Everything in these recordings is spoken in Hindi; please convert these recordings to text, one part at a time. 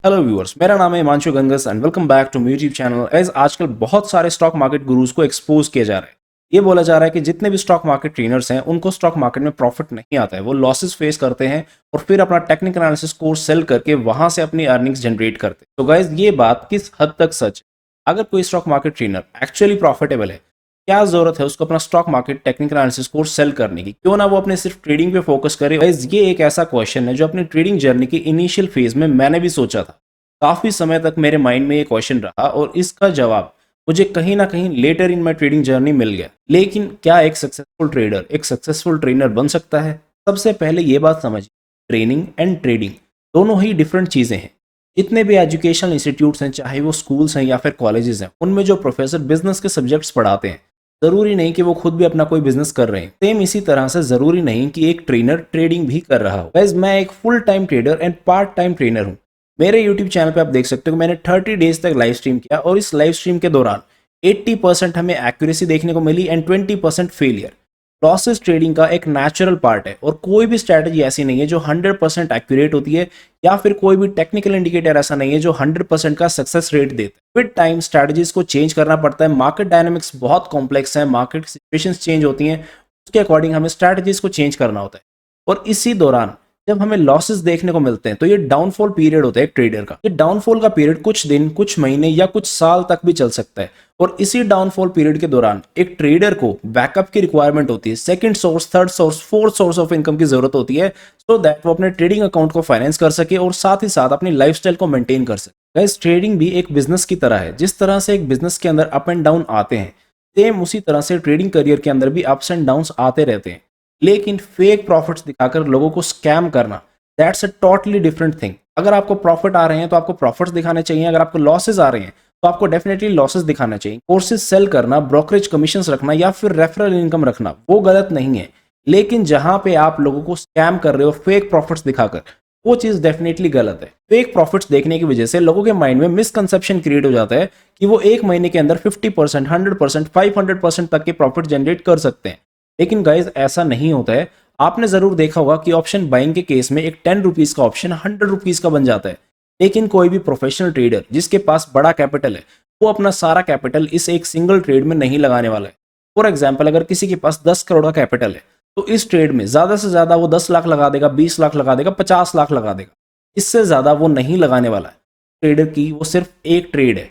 हेलो व्यूअर्स, मेरा नाम है Himanshu Gangas and welcome back to my YouTube channel. As आजकल बहुत सारे स्टॉक मार्केट गुरुज को एक्सपोज किया जा रहा है। ये बोला जा रहा है कि जितने भी स्टॉक मार्केट ट्रेनर्स हैं उनको स्टॉक मार्केट में प्रॉफिट नहीं आता है, वो लॉसेस फेस करते हैं और फिर अपना टेक्निकल एनालिसिस कोर्स सेल करके वहां से अपनी अर्निंग्स जनरेट करते हैं। तो गाइज, ये बात किस हद तक सच है? अगर कोई stock market trainer actually profitable है, क्या जरूरत है उसको अपना stock market technical analysis course sell करने की? क्यों ना वो अपने सिर्फ ट्रेडिंग पे फोकस करे। गाइज, ये एक ऐसा क्वेश्चन है जो अपनी ट्रेडिंग जर्नी की इनिशियल फेज में मैंने भी सोचा था। काफ़ी समय तक मेरे माइंड में ये क्वेश्चन रहा और इसका जवाब मुझे कहीं ना कहीं later in my trading journey मिल गया। लेकिन क्या एक सक्सेसफुल ट्रेडर एक सक्सेसफुल ट्रेनर बन सकता है? सबसे पहले ये बात समझिए, ट्रेनिंग एंड ट्रेडिंग दोनों ही डिफरेंट चीज़ें हैं। जितने भी एजुकेशनल इंस्टीट्यूट्स हैं, चाहे वो स्कूल्स हैं या फिर कॉलेजेस हैं, उनमें जो प्रोफेसर बिजनेस के सब्जेक्ट्स पढ़ाते हैं, ज़रूरी नहीं कि वो खुद भी अपना कोई बिजनेस कर रहे हैं। सेम इसी तरह से ज़रूरी नहीं कि एक ट्रेनर ट्रेडिंग भी कर रहा हो। गाइस, मैं एक full time trader and part time trainer हूँ। मेरे YouTube चैनल पे आप देख सकते हो कि मैंने 30 डेज तक लाइव स्ट्रीम किया और इस लाइव स्ट्रीम के दौरान 80% हमें एक्यूरेसी देखने को मिली एंड 20% फेलियर। लॉसेस ट्रेडिंग का एक नेचुरल पार्ट है और कोई भी स्ट्रैटेजी ऐसी नहीं है जो 100% एक्यूरेट होती है, या फिर कोई भी टेक्निकल इंडिकेटर ऐसा नहीं है जो 100% का सक्सेस रेट देता है। विद टाइम स्ट्रैटेजीज को चेंज करना पड़ता है। मार्केट डायनामिक्स बहुत कॉम्प्लेक्स है, मार्केट सिचुएशंस चेंज होती हैं, उसके अकॉर्डिंग हमें स्ट्रैटेजीज को चेंज करना होता है। और इसी दौरान जब हमें लॉसेस देखने को मिलते हैं तो ये डाउनफॉल पीरियड होता है एक ट्रेडर का। ये डाउनफॉल का पीरियड कुछ दिन, कुछ महीने या कुछ साल तक भी चल सकता है। और इसी डाउनफॉल पीरियड के दौरान एक ट्रेडर को बैकअप की रिक्वायरमेंट होती है, second source, third source, fourth source of income की जरूरत होती है, सो दैट वो अपने ट्रेडिंग अकाउंट को फाइनेंस कर सके और साथ ही साथ अपनी लाइफस्टाइल को मेंटेन कर सके। गाइस, ट्रेडिंग भी एक बिजनेस की तरह है। जिस तरह से एक बिजनेस के अंदर अप एंड डाउन आते हैं, सेम उसी तरह से ट्रेडिंग करियर के अंदर भी अप्स एंड डाउन्स आते रहते हैं। लेकिन फेक प्रॉफिट्स दिखाकर लोगों को स्कैम करना, that's a totally different thing. अगर आपको प्रॉफिट आ रहे हैं तो आपको प्रॉफिट्स दिखाने चाहिए, अगर आपको लॉसेज आ रहे हैं तो आपको डेफिनेटली लॉसेस दिखाना चाहिए। कोर्सेज सेल करना, ब्रोकरेज कमीशंस रखना या फिर रेफरल इनकम रखना, वो गलत नहीं है। लेकिन जहां पे आप लोगों को स्कैम कर रहे हो फेक प्रॉफिट्स दिखाकर, वो चीज डेफिनेटली गलत है। फेक प्रॉफिट्स देखने की वजह से लोगों के माइंड में मिसकंसेप्शन क्रिएट हो जाता है कि वो एक महीने के अंदर 50%, 100%, 500% तक के प्रॉफिट जनरेट कर सकते हैं। लेकिन गाइज, ऐसा नहीं होता है। आपने जरूर देखा होगा कि ऑप्शन बाइंग के केस में एक 10 रुपीज का ऑप्शन 100 रुपीज का बन जाता है। लेकिन कोई भी प्रोफेशनल ट्रेडर जिसके पास बड़ा कैपिटल है, वो अपना सारा कैपिटल इस एक सिंगल ट्रेड में नहीं लगाने वाला है। फॉर एग्जाम्पल, अगर किसी के पास 10 करोड़ का कैपिटल है तो इस ट्रेड में ज्यादा से ज्यादा वो 10 लाख लगा देगा, 20 लाख लगा देगा, 50 लाख लगा देगा। इससे ज्यादा वो नहीं लगाने वाला है। ट्रेडर की वो सिर्फ एक ट्रेड है,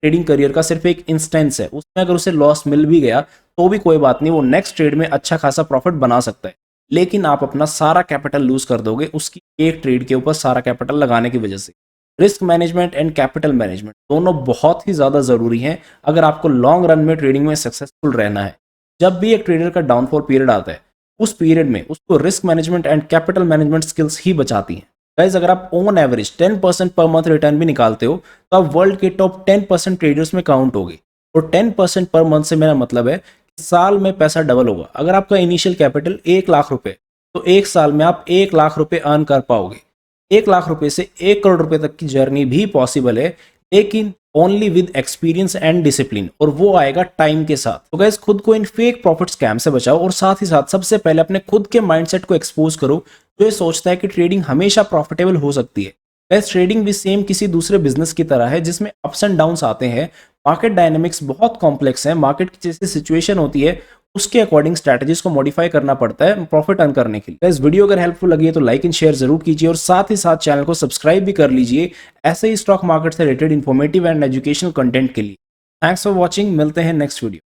ट्रेडिंग करियर का सिर्फ एक इंस्टेंस है। उसमें अगर उसे लॉस मिल भी गया तो भी कोई बात नहीं, वो नेक्स्ट ट्रेड में अच्छा खासा प्रॉफिट बना सकता है। लेकिन आप अपना सारा कैपिटल लूज कर दोगे उसकी एक ट्रेड के ऊपर सारा कैपिटल लगाने की वजह से। Risk management and capital management दोनों बहुत ही ज़्यादा ज़रूरी हैं अगर आपको लॉन्ग रन में ट्रेडिंग में सक्सेसफुल रहना है। जब भी एक ट्रेडर का डाउनफॉल पीरियड आता है, उस पीरियड में उसको risk management and capital management skills ही बचाती हैं। गाइस, अगर आप on average 10% per month return भी निकालते हो तो आप वर्ल्ड के टॉप 10% ट्रेडर्स में काउंट होगे। और 10% पर मंथ से मेरा मतलब है साल में पैसा डबल होगा। अगर आपका इनिशियल कैपिटल 1 लाख रुपए, तो एक साल में आप 1 लाख रुपए अर्न कर पाओगे। 1 लाख रुपए से 1 करोड़ रुपए तक की जर्नी भी पॉसिबल है, लेकिन only with experience and discipline, और वो आएगा टाइम के साथ। तो गाइस, खुद को इन फेक प्रॉफिट स्कैम से बचाओ और साथ ही साथ सबसे पहले अपने खुद के माइंडसेट को एक्सपोज करो जो ये सोचता है कि ट्रेडिंग हमेशा प्रॉफिटेबल हो सकती है। गाइस, ट्रेडिंग भी सेम किसी दूसरे बिजनेस की तरह है जिसमें अप्स एंड डाउन्स आते हैं। मार्केट डायनेमिक्स बहुत कॉम्प्लेक्स है। मार्केट की जैसी सिचुएशन होती है उसके अकॉर्डिंग स्ट्रैटेजीज को मॉडिफाई करना पड़ता है प्रॉफिट अर्न करने के लिए। इस वीडियो अगर हेल्पफुल लगी है तो लाइक एंड शेयर जरूर कीजिए और साथ ही साथ चैनल को सब्सक्राइब भी कर लीजिए ऐसे ही स्टॉक मार्केट से related informative and educational content के लिए। थैंक्स फॉर वॉचिंग, मिलते हैं नेक्स्ट वीडियो।